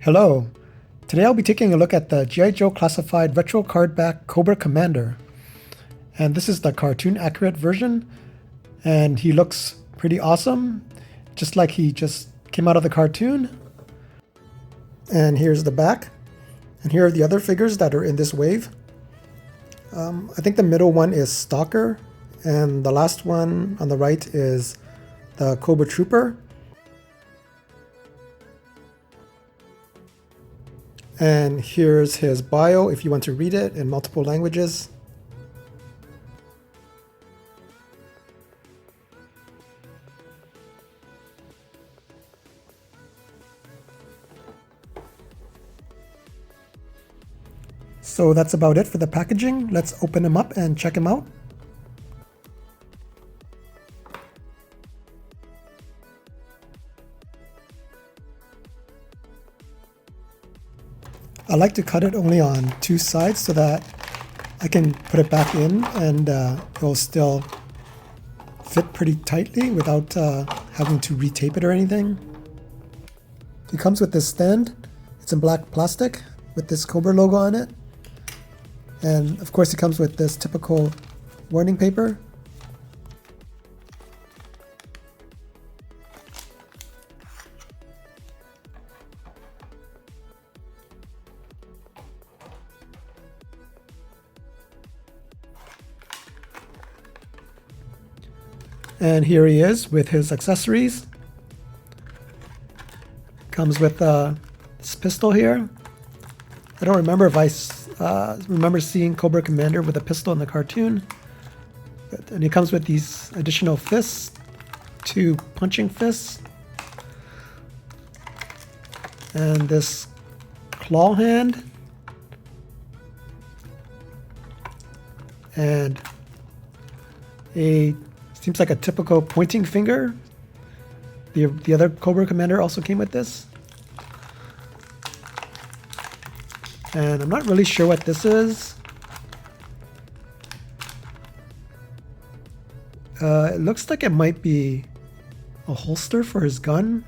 Hello. Today I'll be taking a look at the G.I. Joe Classified Retro Cardback Cobra Commander. And this is the cartoon accurate version. And he looks pretty awesome, just like he just came out of the cartoon. And here's the back. And here are the other figures that are in this wave. I think the middle one is Stalker. And the last one on the right is the Cobra Trooper. And here's his bio if you want to read it in multiple languages. So that's about it for the packaging. Let's open him up and check him out. I like to cut it only on two sides so that I can put it back in and it will still fit pretty tightly without having to retape it or anything. It comes with this stand. It's in black plastic with this Cobra logo on it. And of course it comes with this typical warning paper. And here he is with his accessories. Comes with this pistol here. I don't remember if I remember seeing Cobra Commander with a pistol in the cartoon. And he comes with these additional fists, 2 punching fists. And this claw hand. And seems like a typical pointing finger. The other Cobra Commander also came with this. And I'm not really sure what this is. It looks like it might be a holster for his gun.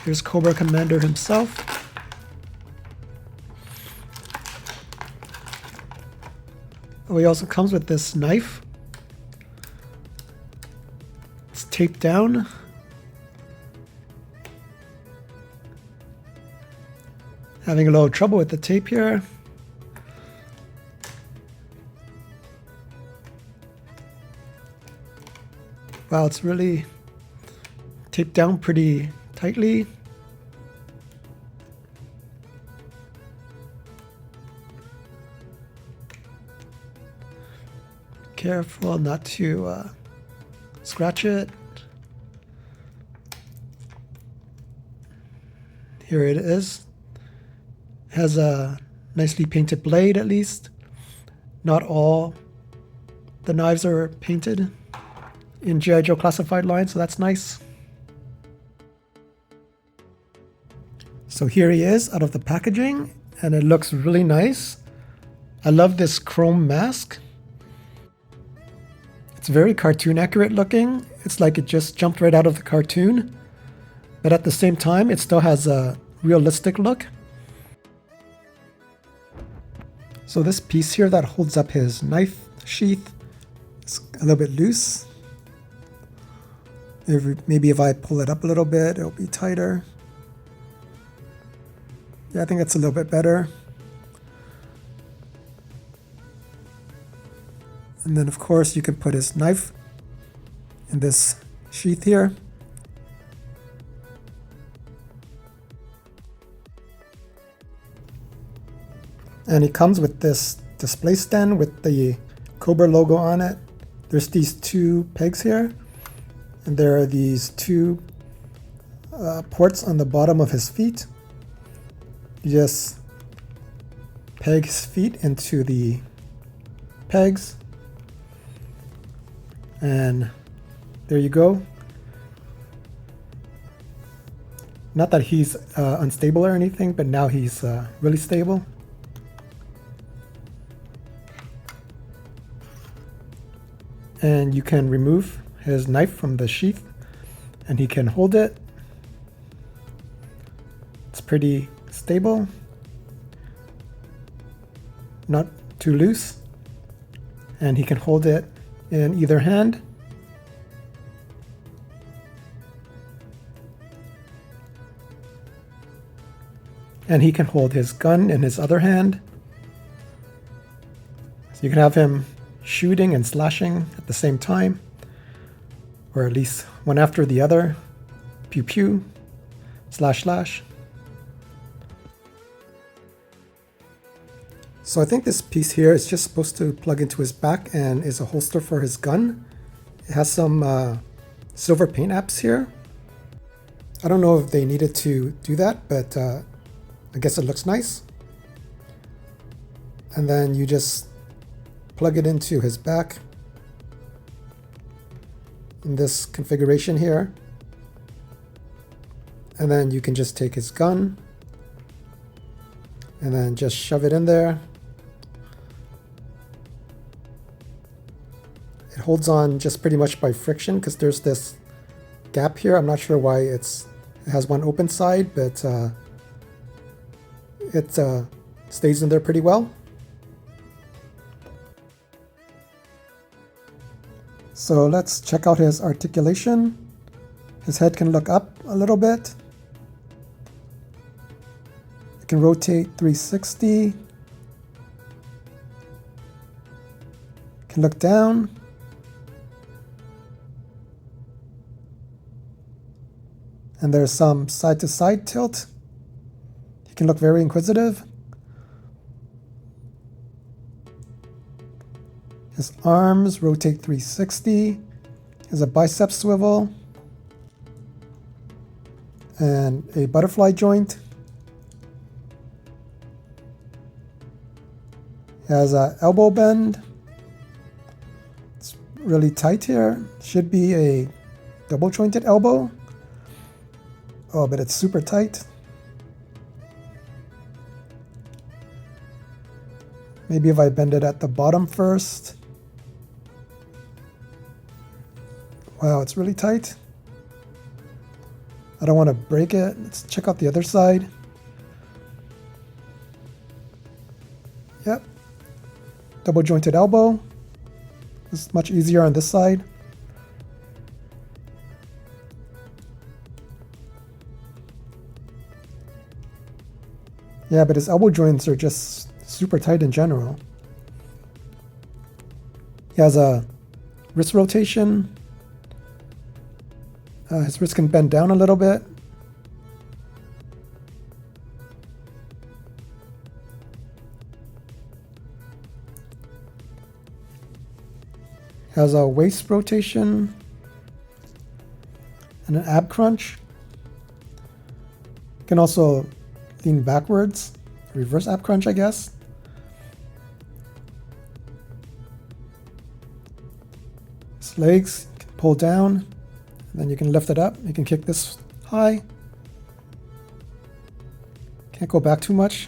Here's Cobra Commander himself. Oh, he also comes with this knife. It's taped down. Having a little trouble with the tape here. Wow, it's really taped down pretty tightly. Careful not to scratch it. Here it is. Has a nicely painted blade at least. Not all the knives are painted in G.I. Joe Classified line, so that's nice. So here he is out of the packaging, and it looks really nice. I love this chrome mask. It's very cartoon accurate looking. It's like it just jumped right out of the cartoon. But at the same time, it still has a realistic look. So this piece here that holds up his knife sheath is a little bit loose. Maybe if I pull it up a little bit, it'll be tighter. Yeah, I think that's a little bit better. And then of course you can put his knife in this sheath here. And it comes with this display stand with the Cobra logo on it. There's these 2 pegs here. And there are these 2 ports on the bottom of his feet. You just peg his feet into the pegs. And there you go. Not that he's unstable or anything, but now he's really stable. and you can remove his knife from the sheath and he can hold it. It's pretty stable, not too loose, and he can hold it in either hand. And he can hold his gun in his other hand. So you can have him shooting and slashing at the same time, or at least one after the other. Pew pew, slash slash. So I think this piece here is just supposed to plug into his back and is a holster for his gun. It has some silver paint apps here. I don't know if they needed to do that, but I guess it looks nice. And then you just plug it into his back in this configuration here. And then you can just take his gun and then just shove it in there. It holds on just pretty much by friction because there's this gap here. I'm not sure why it has one open side, but it stays in there pretty well. So let's check out his articulation. His head can look up a little bit. It can rotate 360. Can look down. And there's some side-to-side tilt. He can look very inquisitive. His arms rotate 360. He has a bicep swivel and a butterfly joint. He has an elbow bend. It's really tight here. Should be a double jointed elbow. Oh, but it's super tight. Maybe if I bend it at the bottom first. Wow, it's really tight. I don't want to break it. Let's check out the other side. Yep. Double jointed elbow. It's much easier on this side. Yeah, but his elbow joints are just super tight in general. He has a wrist rotation. His wrist can bend down a little bit. Has a waist rotation and an ab crunch. Can also lean backwards, reverse ab crunch, I guess. His legs can pull down, and then you can lift it up. You can kick this high. Can't go back too much.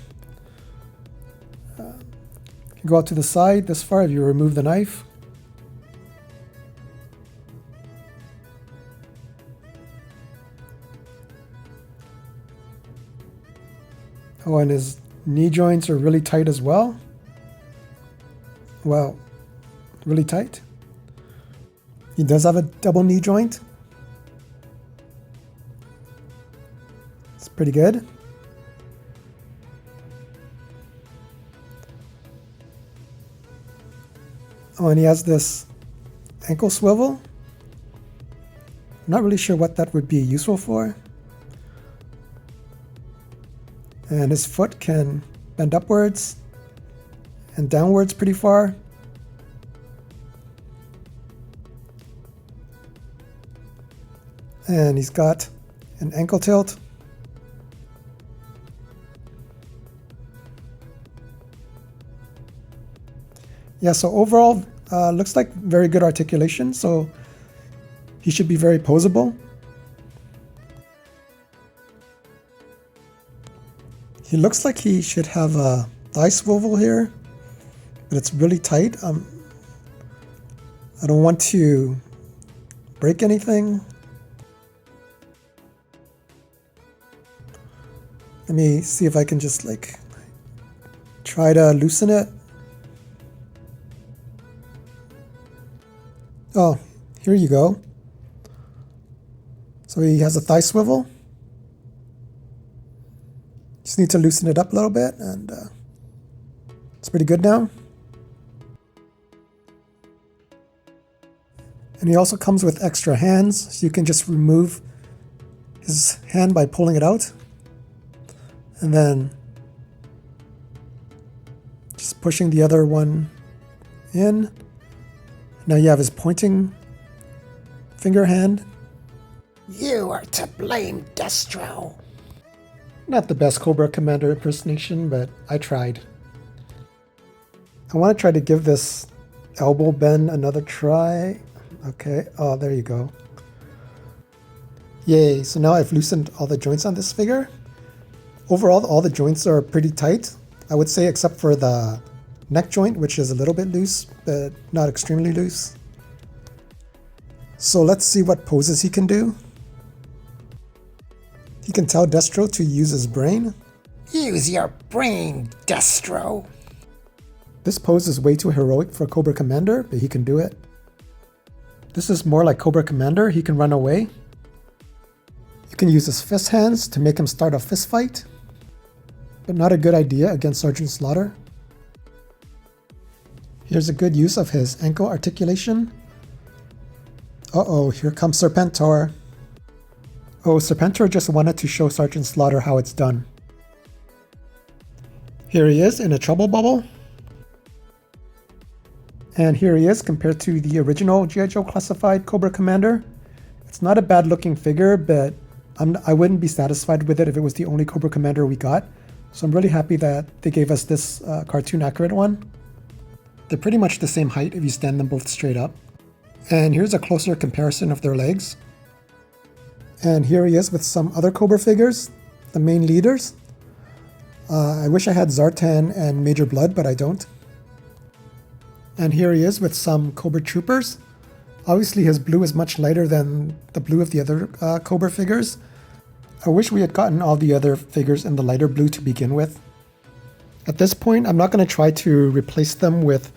Can go out to the side this far if you remove the knife. Oh, and his knee joints are really tight as well. Wow, really tight. He does have a double knee joint. It's pretty good. Oh, and he has this ankle swivel. I'm not really sure what that would be useful for. And his foot can bend upwards and downwards pretty far. And he's got an ankle tilt. Yeah, so overall, looks like very good articulation. So he should be very posable. He looks like he should have a thigh swivel here, but it's really tight. I don't want to break anything. Let me see if I can just like try to loosen it. Oh, here you go. So he has a thigh swivel. Just need to loosen it up a little bit, and it's pretty good now. And he also comes with extra hands, so you can just remove his hand by pulling it out. And then just pushing the other one in. Now you have his pointing finger hand. You are to blame, Destro. Not the best Cobra Commander impersonation, but I tried. I want to try to give this elbow bend another try. Okay, oh, there you go. Yay, so now I've loosened all the joints on this figure. Overall, all the joints are pretty tight, I would say, except for the neck joint, which is a little bit loose, but not extremely loose. So let's see what poses he can do. He can tell Destro to use his brain. Use your brain, Destro. This pose is way too heroic for Cobra Commander, but he can do it. This is more like Cobra Commander. He can run away. You can use his fist hands to make him start a fist fight, but not a good idea against Sergeant Slaughter. Here's a good use of his ankle articulation. Uh-oh, here comes Serpentor. Oh, Serpentor just wanted to show Sergeant Slaughter how it's done. Here he is in a trouble bubble. And here he is compared to the original G.I. Joe Classified Cobra Commander. It's not a bad looking figure, but I wouldn't be satisfied with it if it was the only Cobra Commander we got. So I'm really happy that they gave us this cartoon accurate one. They're pretty much the same height if you stand them both straight up. And here's a closer comparison of their legs. And here he is with some other Cobra figures, the main leaders. I wish I had Zartan and Major Blood, but I don't. And here he is with some Cobra Troopers. Obviously his blue is much lighter than the blue of the other Cobra figures. I wish we had gotten all the other figures in the lighter blue to begin with. At this point, I'm not going to try to replace them with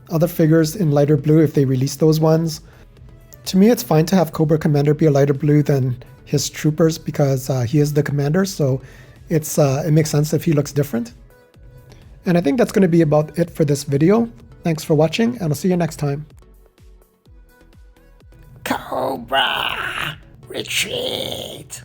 other figures in lighter blue if they release those ones. To me, it's fine to have Cobra Commander be a lighter blue than his troopers because he is the commander, so it makes sense if he looks different. And I think that's going to be about it for this video. Thanks for watching, and I'll see you next time. Cobra! Retreat!